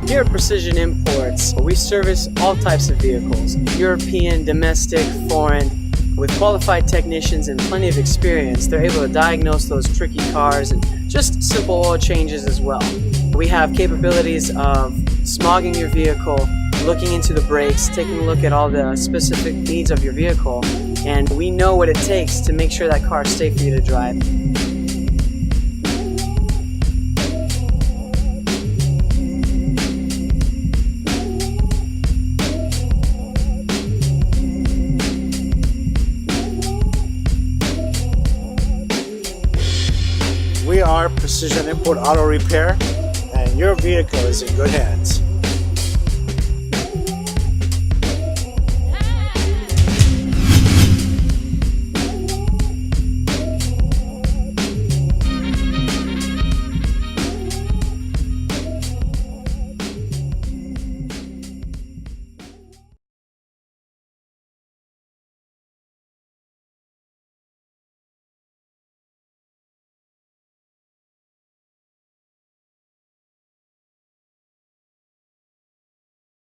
Here at Precision Imports, we service all types of vehicles, European, domestic, foreign. With qualified technicians and plenty of experience, they're able to diagnose those tricky cars and just simple oil changes as well. We have capabilities of smogging your vehicle, looking into the brakes, taking a look at all the specific needs of your vehicle, and we know what it takes to make sure that car is safe for you to drive. We are Precision Import Auto Repair, and your vehicle is in good hands.